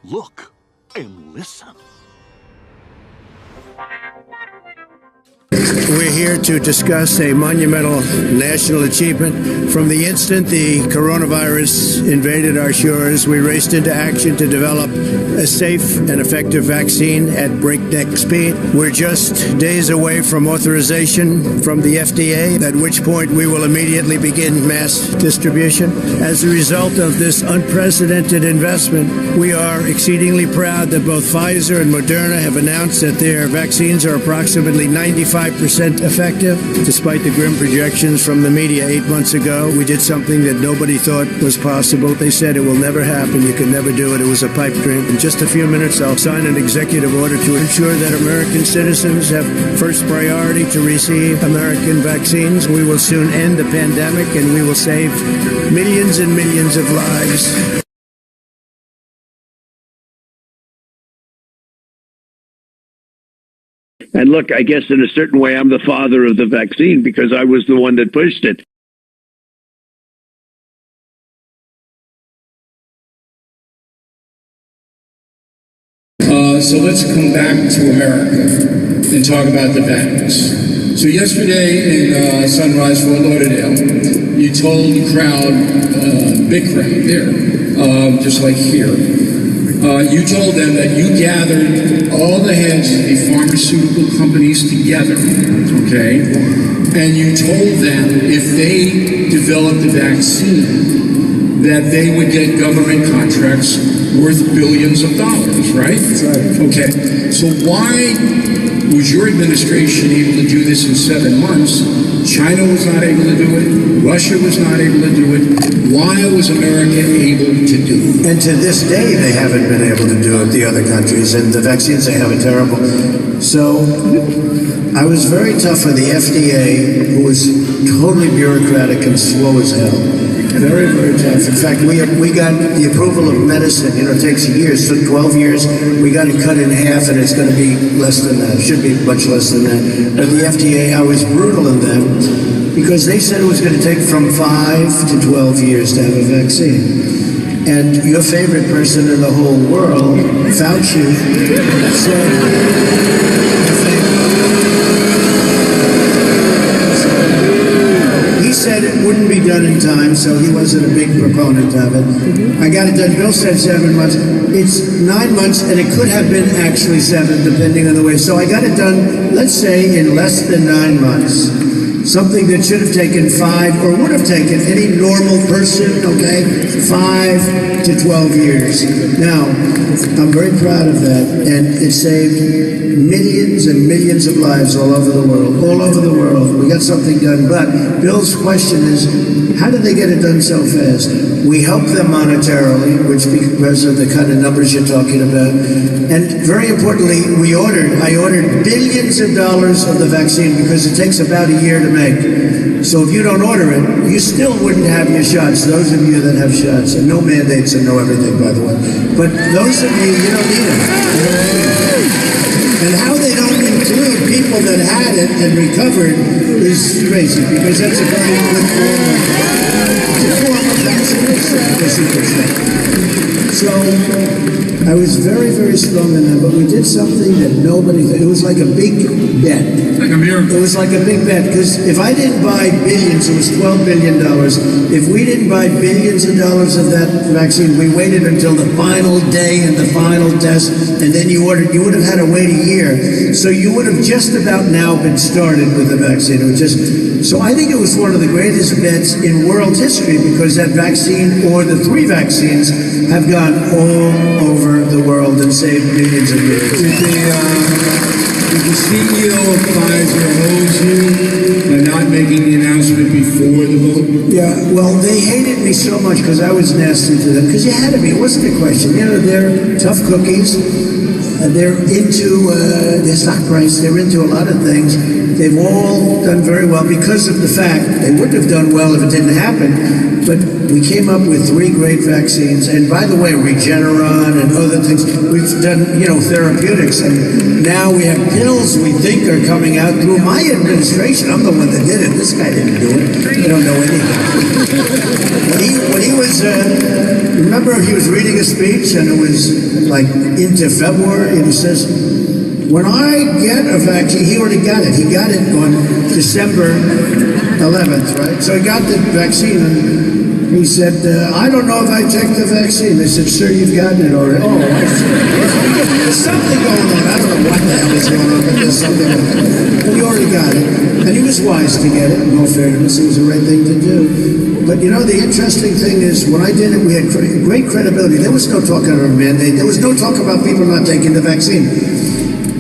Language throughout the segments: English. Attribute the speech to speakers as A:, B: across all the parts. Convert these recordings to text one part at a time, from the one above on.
A: Look and listen.
B: We're here to discuss a monumental national achievement. From the instant the coronavirus invaded our shores, we raced into action to develop a safe and effective vaccine at breakneck speed. We're just days away from authorization from the FDA, at which point we will immediately begin mass distribution. As a result of this unprecedented investment, we are exceedingly proud that both Pfizer and Moderna have announced that their vaccines are approximately 95% effective. Despite the grim projections from the media 8 months ago, we did something that nobody thought was possible. They said it will never happen. You can never do it. It was a pipe dream. In just a few minutes, I'll sign an executive order to ensure that American citizens have first priority to receive American vaccines. We will soon end the pandemic, and we will save millions and millions of lives.
C: And look, I guess in a certain way, I'm the father of the vaccine because I was the one that pushed it.
D: So let's come back to America and talk about the vax. So yesterday in Sunrise, Fort Lauderdale, you told the crowd, big crowd there, just like here, you told them that you gathered all the heads of the pharmaceutical companies together, okay? And you told them if they developed a vaccine, that they would get government contracts worth billions of dollars, right?
B: That's right.
D: Okay, so why was your administration able to do this in 7 months? China was not able to do it. Russia was not able to do it. Why was America able to do it?
B: And to this day, they haven't been able to do it, the other countries, and the vaccines they have are terrible. So I was very tough on the FDA, who was totally bureaucratic and slow as hell. Very, very tough. In fact, we got the approval of medicine. You know, it takes years. It took 12 years. We got it cut in half, and it's going to be less than that. It should be much less than that. But the FDA, I was brutal in them because they said it was going to take from 5 to 12 years to have a vaccine. And your favorite person in the whole world, Fauci, said... He said it wouldn't be done in time, so he wasn't a big proponent of it. I got it done. Bill said 7 months. It's 9 months, and it could have been actually 7, depending on the way. So I got it done, let's say, in less than 9 months. Something that should have taken 5, or would have taken any normal person, okay, 5 to 12 years. Now, I'm very proud of that, and it saved millions and millions of lives all over the world. All over the world. We got something done, but Bill's question is, how did they get it done so fast? We help them monetarily, which because of the kind of numbers you're talking about. And very importantly, I ordered billions of dollars of the vaccine because it takes about a year to make. So if you don't order it, you still wouldn't have your shots, those of you that have shots. And no mandates and no everything, by the way. But those of you, you don't need them. You don't need them. And how they don't include people that had it and recovered is crazy, because that's a very good form of vaccination, I guess you could say. So I was very, very strong in that, but we did something that nobody thought. It was like a big bet.
D: Like a miracle.
B: It was like a big bet, because if I didn't buy billions, it was $12 billion. If we didn't buy billions of dollars of that vaccine, we waited until the final day and the final test, and then you ordered, you would have had to wait a year. So you would have just about now been started with the vaccine. It was just, so I think it was one of the greatest bets in world history, because that vaccine, or the 3 vaccines, have gone all over the world and saved millions and millions.
D: Did the CEO of Pfizer hold you by not making the announcement before the vote?
B: Yeah, well, they hated me so much because I was nasty to them. Because you had to be. It wasn't a question. You know, they're tough cookies. They're into their stock price. They're into a lot of things. They've all done very well because of the fact they wouldn't have done well if it didn't happen. But we came up with 3 great vaccines. And by the way, Regeneron and other things. We've done, you know, therapeutics. And now we have pills we think are coming out through my administration. I'm the one that did it. This guy didn't do it. I don't know anything. When he was remember he was reading a speech and it was like into February and he says, when I get a vaccine, he already got it. He got it on December 11th, right? So he got the vaccine and he said, I don't know if I take the vaccine. They said, sir, you've gotten it already. Oh, I see. There's something going on. I don't know what the hell is going on, but there's something going on. But he already got it. And he was wise to get it. In all fairness, it was the right thing to do. But you know, the interesting thing is, when I did it, we had great credibility. There was no talk about a mandate. There was no talk about people not taking the vaccine.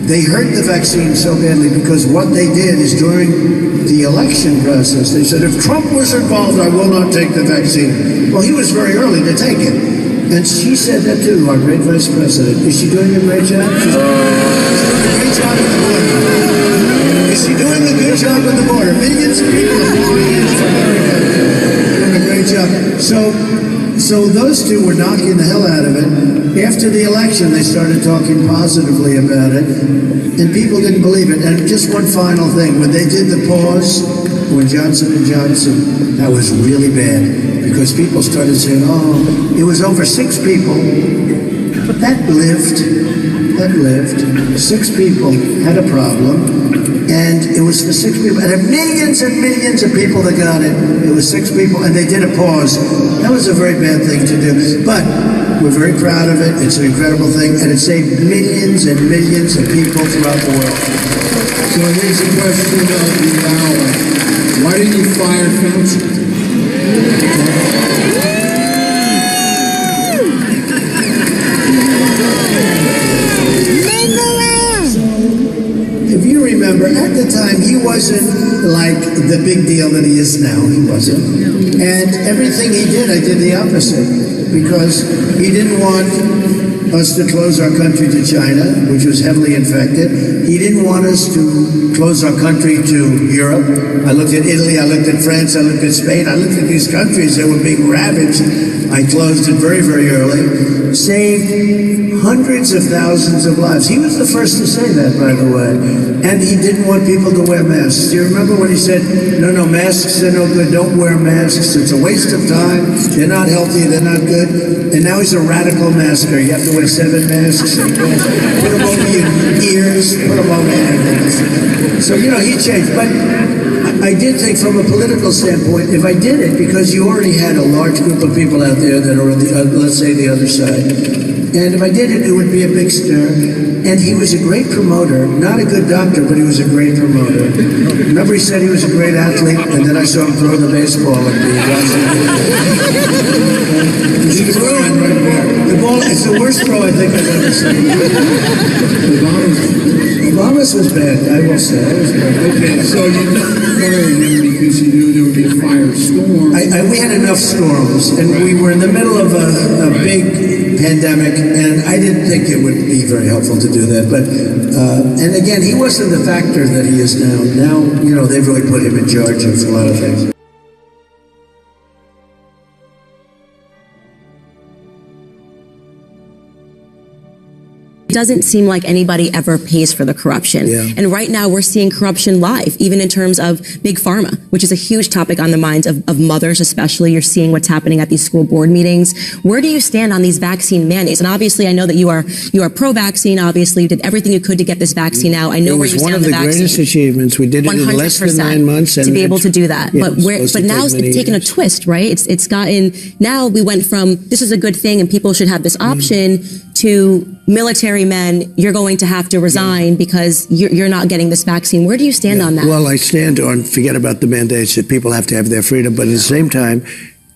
B: They hurt the vaccine so badly because what they did is during the election process, they said, if Trump was involved, I will not take the vaccine. Well, he was very early to take it. And she said that too, our great vice president. Is she doing a great job? She's doing a great job with the border. Is she doing a good job with the border? Millions of people are flying into America. Doing a great job. So those two were knocking the hell out of it. After the election, they started talking positively about it, and people didn't believe it. And just one final thing, when they did the pause, when Johnson & Johnson, that was really bad, because people started saying, oh, it was over 6 people that lived. 6 people had a problem. And it was for 6 people, and millions and millions of people that got it. It was 6 people, and they did a pause. That was a very bad thing to do. But we're very proud of it. It's an incredible thing, and it saved millions and millions of people throughout the world.
D: So here's the question of the hour. Why didn't you fire Fauci?
B: If you remember, at the time, he wasn't like the big deal that he is now. He wasn't. And everything he did, I did the opposite. Because he didn't want us to close our country to China, which was heavily infected. He didn't want us to close our country to Europe. I looked at Italy, I looked at France, I looked at Spain, I looked at these countries that were being ravaged. I closed it very, very early. Saved hundreds of thousands of lives. He was the first to say that, by the way. And he didn't want people to wear masks. Do you remember when he said, no, masks are no good, don't wear masks, it's a waste of time, they're not healthy, they're not good. And now he's a radical masker. You have to wear 7 masks, put them over your ears, put them over everything. So, he changed. But I did think from a political standpoint, if I did it, because you already had a large group of people out there that are on the, let's say, the other side. And if I did it, it would be a big stir. And he was a great promoter, not a good doctor, but he was a great promoter. Remember, he said he was a great athlete, and then I saw him throw the baseball at the Johnson. The ball, it's the worst throw I think I've ever seen. Obama's was bad, I will say. It was bad.
D: Okay, so you fired him because you knew there would be a firestorm.
B: We had enough storms, and we were in the middle of a big pandemic, and I didn't think it would be very helpful to do that. But and again, he wasn't the factor that he is now. Now, they've really put him in charge of a lot of things.
E: It doesn't seem like anybody ever pays for the corruption.
B: Yeah.
E: And right now we're seeing corruption live, even in terms of Big Pharma, which is a huge topic on the minds of mothers, especially. You're seeing what's happening at these school board meetings. Where do you stand on these vaccine mandates? And obviously, I know that you are pro-vaccine. Obviously, you did everything you could to get this vaccine out. I know where you stand on the vaccine.
B: It was one of the greatest achievements. We did it in less than 9 months.
E: And to be able to do that.
B: Yeah,
E: but now it's taken a twist, right? It's gotten, now we went from, this is a good thing and people should have this option, to military men, you're going to have to resign because you're not getting this vaccine. Where do you stand on that?
B: Well, I stand on, forget about the mandates, that people have to have their freedom, but at the same time,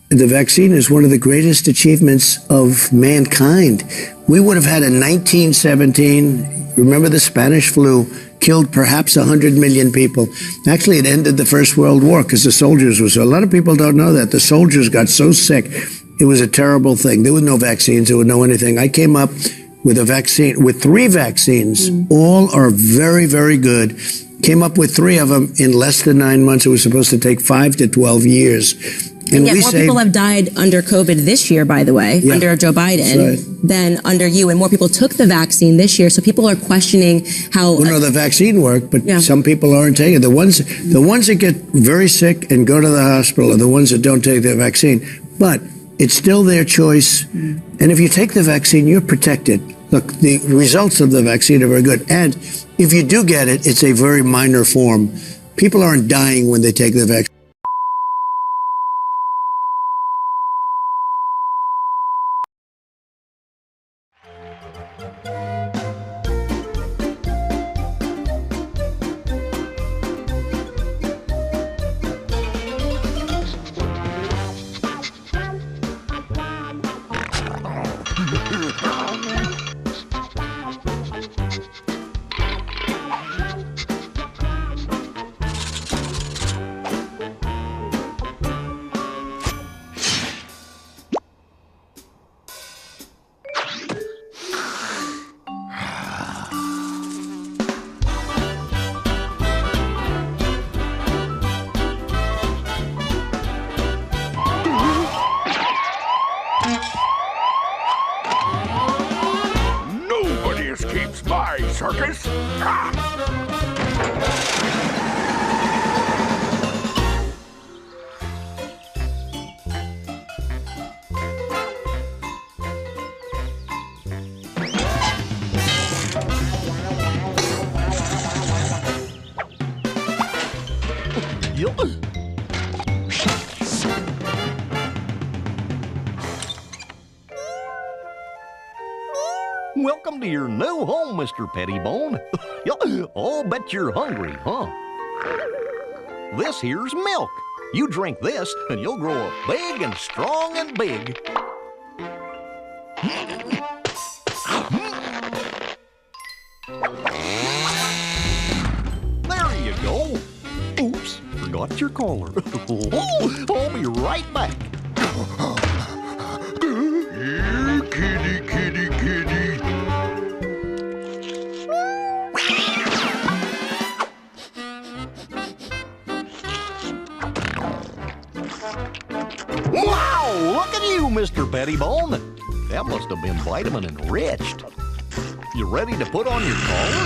B: the vaccine is one of the greatest achievements of mankind. We would have had in 1917, remember the Spanish flu, killed perhaps 100 million people. Actually, it ended the First World War because the soldiers were so, a lot of people don't know that. The soldiers got so sick. It was a terrible thing. There were no vaccines. There was no anything. I came up with a vaccine, with 3 vaccines. All are very, very good. Came up with 3 of them in less than 9 months. It was supposed to take 5 to 12 years.
E: And yet more people have died under COVID this year, by the way, under Joe Biden, than under you. And more people took the vaccine this year. So people are questioning how...
B: Well, no, the vaccine worked, but some people aren't taking it. The ones that get very sick and go to the hospital are the ones that don't take the vaccine. But It's still their choice. And if you take the vaccine, you're protected. Look, the results of the vaccine are very good. And if you do get it, it's a very minor form. People aren't dying when they take the vaccine.
A: Nobody escapes my circus.
F: Welcome to your new home, Mr. Pettibone. I'll bet you're hungry, huh? This here's milk. You drink this, and you'll grow up big and strong and big. There you go. Oops, forgot your collar. I'll be right back.
A: Here, kitty, kitty, kitty.
F: Wow, look at you, Mr. Pettibone. That must have been vitamin enriched. You ready to put on your collar?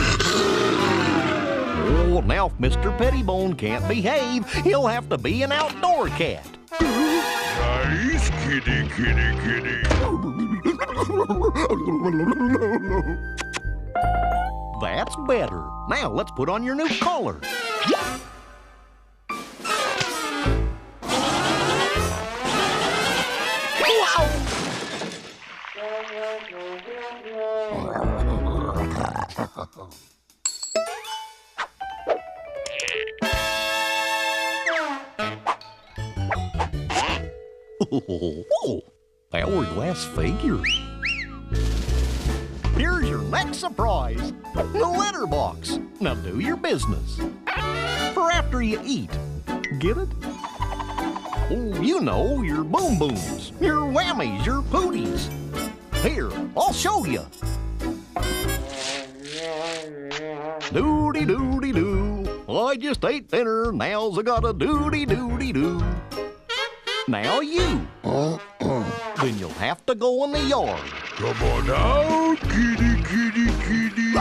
F: Oh, now if Mr. Pettibone can't behave, he'll have to be an outdoor cat.
A: Nice kitty, kitty, kitty.
F: That's better. Now let's put on your new collar. Hourglass figures. Here's your next surprise, the litter box. Now do your business. For after you eat. Get it? Oh, you know, your boom booms, your whammies, your pooties. Here, I'll show you. Doody-doody-doo. I just ate dinner, now's I got a doody-doody-doo. Now you. Then you'll have to go in the yard.
A: Come on out, kitty, kitty, kitty.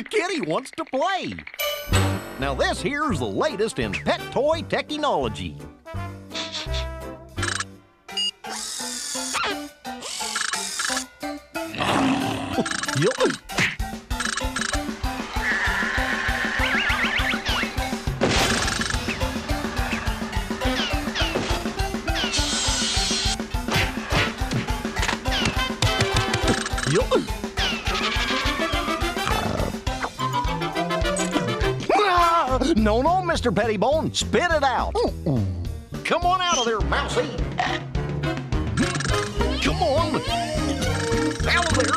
F: Kitty wants to play. Now this here's the latest in pet toy technology. No, no, Mr. Pettibone, spit it out. Come on out of there, Mousy. Come on. Out of there.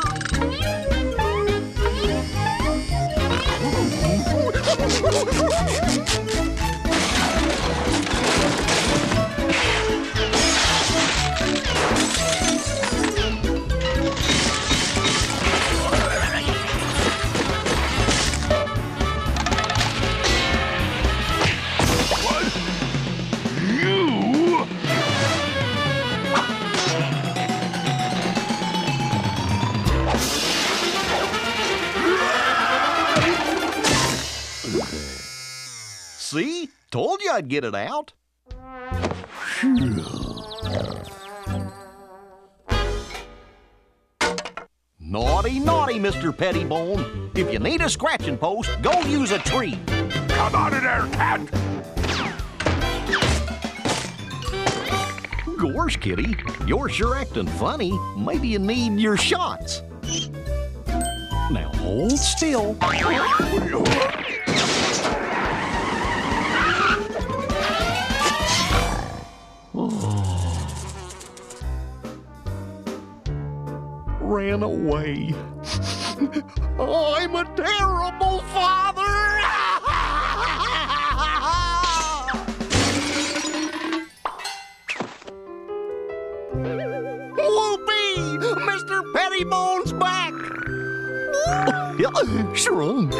F: I'd get it out. Naughty, naughty, Mr. Pettibone. If you need a scratching post, go use a tree.
A: Come out of there, cat!
F: Gosh, kitty, you're sure acting funny. Maybe you need your shots. Now hold still. Ran away. I'm a terrible father. Whoopee! Mr. Pettibone's back. Shrunk.